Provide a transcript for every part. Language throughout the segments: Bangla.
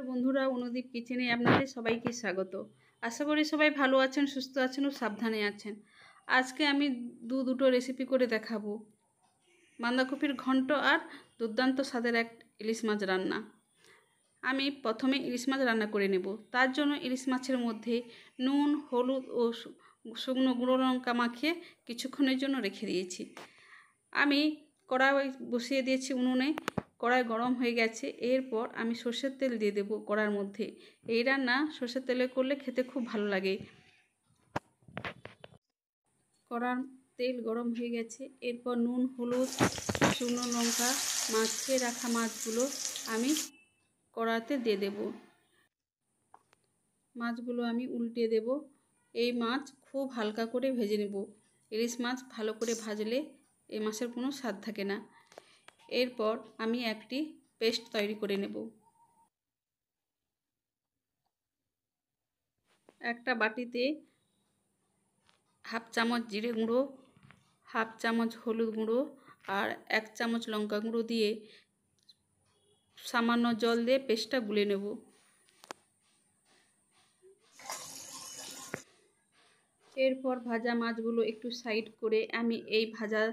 বন্ধুরা, অনুদীপ কিচেনে আপনাদের সবাইকে স্বাগত। আশা করি সবাই ভালো আছেন, সুস্থ আছেন ও সাবধানে আছেন। আজকে আমি দুটো রেসিপি করে দেখাবো। বাঁধাকপির ঘন্ট আর দুর্দান্ত স্বাদের এক ইলিশ মাছ রান্না। আমি প্রথমে ইলিশ মাছ রান্না করে নেব। তার জন্য ইলিশ মাছের মধ্যে নুন, হলুদ ও শুকনো গুঁড়ো লঙ্কা মাখিয়ে কিছুক্ষণের জন্য রেখে দিয়েছি। আমি কড়াই বসিয়ে দিয়েছি উনুনে। কড়াই গরম হয়ে গেছে। এরপর আমি সর্ষের তেল দিয়ে দেবো কড়ার মধ্যে। এই রান্না সর্ষের তেলে করলে খেতে খুব ভালো লাগে। কড়ার তেল গরম হয়ে গেছে। এরপর নুন, হলুদ, শুকনো লঙ্কা, মাখিয়ে রাখা মাছগুলো আমি কড়াতে দিয়ে দেব। মাছগুলো আমি উল্টে দেব। এই মাছ খুব হালকা করে ভেজে নেব। ইলিশ মাছ ভালো করে ভাজলে এই মাছের কোনো স্বাদ থাকে না। এরপর আমি একটি পেস্ট তৈরি করে নেব। একটা বাটিতে হাফ চামচ জিরে গুঁড়ো, হাফ চামচ হলুদ গুঁড়ো আর 1 চামচ লঙ্কা গুঁড়ো দিয়ে সামান্য জল দিয়ে পেস্টটা গুলে নেব। এরপর ভাজা মাছগুলো একটু সাইড করে আমি এই ভাজা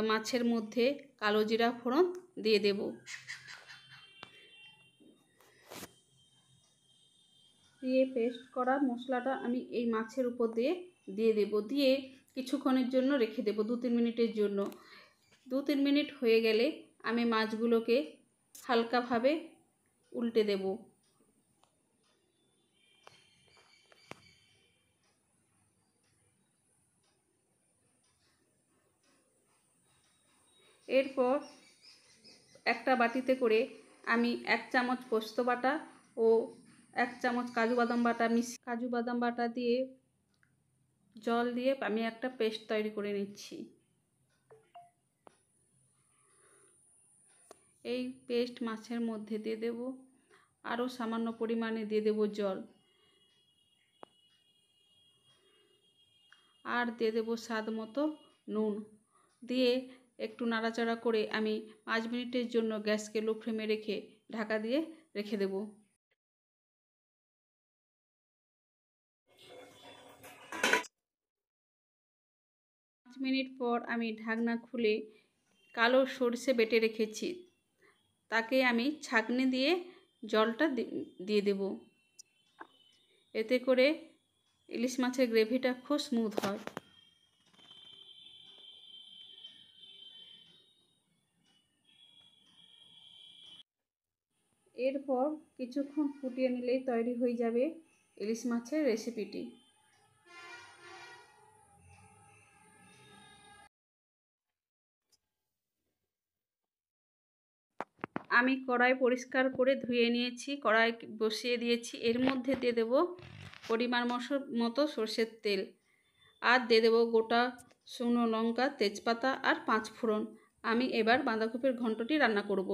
মাছের মধ্যে কালো জিরা ফোড়ন দিয়ে দেব। দিয়ে পেস্ট করা মশলাটা আমি এই মাছের উপর দিয়ে দেব। দিয়ে কিছুক্ষণের জন্য রেখে দেব, 2-3 মিনিটের জন্য। 2-3 মিনিট হয়ে গেলে আমি মাছগুলোকে হালকাভাবে উল্টে দেব। এরপর একটা বাটিতে করে আমি 1 চামচ পোস্ত বাটা ও 1 চামচ কাজু বাদাম বাটা দিয়ে জল দিয়ে আমি একটা পেস্ট তৈরি করে নিচ্ছি। এই পেস্ট মাছের মধ্যে দিয়ে দেব। আরও সামান্য পরিমাণে দিয়ে দেব জল। আর দিয়ে দেব স্বাদ মতো নুন। দিয়ে একটু নাড়াচাড়া করে আমি 5 মিনিটের জন্য গ্যাসকে লো ফ্লেমে রেখে ঢাকা দিয়ে রেখে দেব। 5 মিনিট পর আমি ঢাকনা খুলে কালো সরষে বেটে রেখেছি, তাকে আমি ছাঁকনি দিয়ে জলটা দিয়ে দেব। এতে করে ইলিশ মাছের গ্রেভিটা খুব স্মুথ হয়। এরপর কিছুক্ষণ ফুটিয়ে নিলেই তৈরি হয়ে যাবে ইলিশ মাছের রেসিপিটি। আমি কড়াই পরিষ্কার করে ধুয়ে নিয়েছি, কড়াই বসিয়ে দিয়েছি। এর মধ্যে দিয়ে দেব পরিমাণ মতো সর্ষের তেল আর দিয়ে দেবো গোটা শুকনো লঙ্কা, তেজপাতা আর 5 ফোড়ন। আমি এবার বাঁধাকপির ঘন্টটি রান্না করব।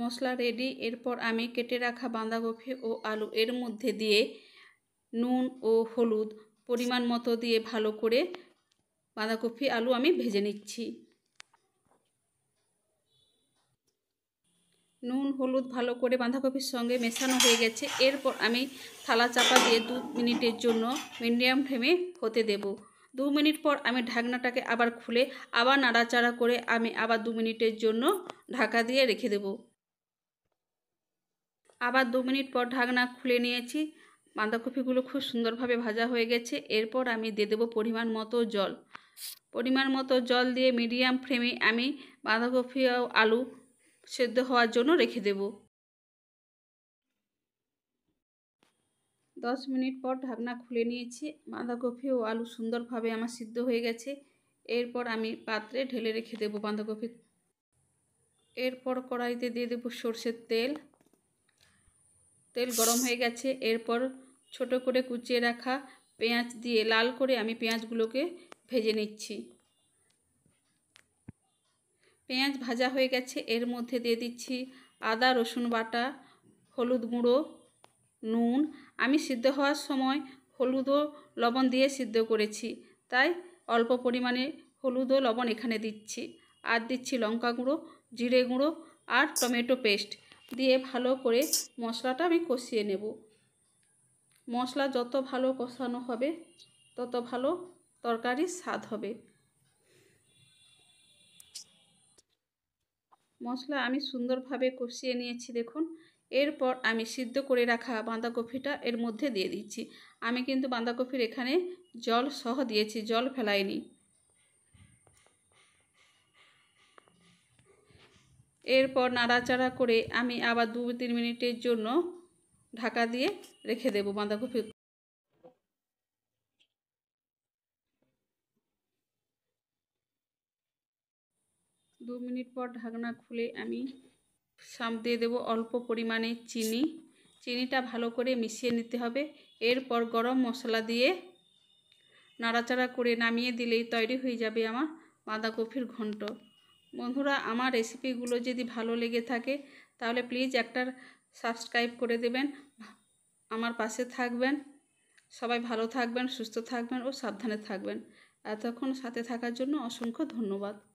মশলা রেডি। এরপর আমি কেটে রাখা বাঁধাকপি ও আলু এর মধ্যে দিয়ে নুন ও হলুদ পরিমাণ মতো দিয়ে ভালো করে বাঁধাকপি আলু আমি ভেজে নিচ্ছি। নুন হলুদ ভালো করে বাঁধাকপির সঙ্গে মেশানো হয়ে গেছে। এরপর আমি থালা চাপা দিয়ে 2 মিনিটের জন্য মিডিয়াম ফ্লেমে হতে দেব। 2 মিনিট পর আমি ঢাকনাটাকে আবার খুলে আবার নাড়াচাড়া করে আমি আবার 2 মিনিটের জন্য ঢাকা দিয়ে রেখে দেব। আবার 2 মিনিট পর ঢাকনা খুলে নিয়েছি। বাঁধাকপিগুলো খুব সুন্দরভাবে ভাজা হয়ে গেছে। এরপর আমি দিয়ে দেবো পরিমাণ মতো জল। পরিমাণ মতো জল দিয়ে মিডিয়াম ফ্লেমে আমি বাঁধাকপি ও আলু সেদ্ধ হওয়ার জন্য রেখে দেব। 10 মিনিট পর ঢাকনা খুলে নিয়েছি। বাঁধাকপি ও আলু সুন্দরভাবে আমার সিদ্ধ হয়ে গেছে। এরপর আমি পাত্রে ঢেলে রেখে দেব বাঁধাকপি। এরপর কড়াইতে দিয়ে দেব সর্ষের তেল। তেল গরম হয়ে গেছে। এরপর ছোট করে কুচিয়ে রাখা পেঁয়াজ দিয়ে লাল করে আমি পেঁয়াজগুলোকে ভেজে নিচ্ছি। পেঁয়াজ ভাজা হয়ে গেছে। এর মধ্যে দিয়ে দিচ্ছি আদা রসুন বাটা, হলুদ গুঁড়ো, নুন। আমি সিদ্ধ হওয়ার সময় হলুদ ও লবণ দিয়ে সিদ্ধ করেছি, তাই অল্প পরিমাণে হলুদ ও লবণ এখানে দিচ্ছি। আর দিচ্ছি লঙ্কা গুঁড়ো, জিরে গুঁড়ো আর টমেটো পেস্ট দিয়ে ভালো করে মশলাটা আমি কষিয়ে নেব। মশলা যত ভালো কষানো হবে তত ভালো তরকারির স্বাদ হবে। মশলা আমি সুন্দরভাবে কষিয়ে নিয়েছি দেখুন। এরপর আমি সিদ্ধ করে রাখা বাঁধাকপিটা এর মধ্যে দিয়ে দিচ্ছি। আমি কিন্তু বাঁধাকপির এখানে জল সহ দিয়েছি, জল ফেলাইনি। এরপর নাড়াচাড়া করে আমি আবার 2-3 মিনিটের জন্য ঢাকা দিয়ে রেখে দেব বাঁধাকপি। 2 মিনিট পর ঢাকনা খুলে আমি দিয়ে দেবো অল্প পরিমাণে চিনি। চিনিটা ভালো করে মিশিয়ে নিতে হবে। এরপর গরম মশলা দিয়ে নাড়াচাড়া করে নামিয়ে দিলেই তৈরি হয়ে যাবে আমার বাঁধাকপির ঘন্ট। বন্ধুরা, আমার রেসিপিগুলো যদি ভালো লেগে থাকে তাহলে প্লিজ একটা সাবস্ক্রাইব করে দেবেন, আমার পাশে থাকবেন। সবাই ভালো থাকবেন, সুস্থ থাকবেন ও সাবধানে থাকবেন। এতক্ষণ সাথে থাকার জন্য অসংখ্য ধন্যবাদ।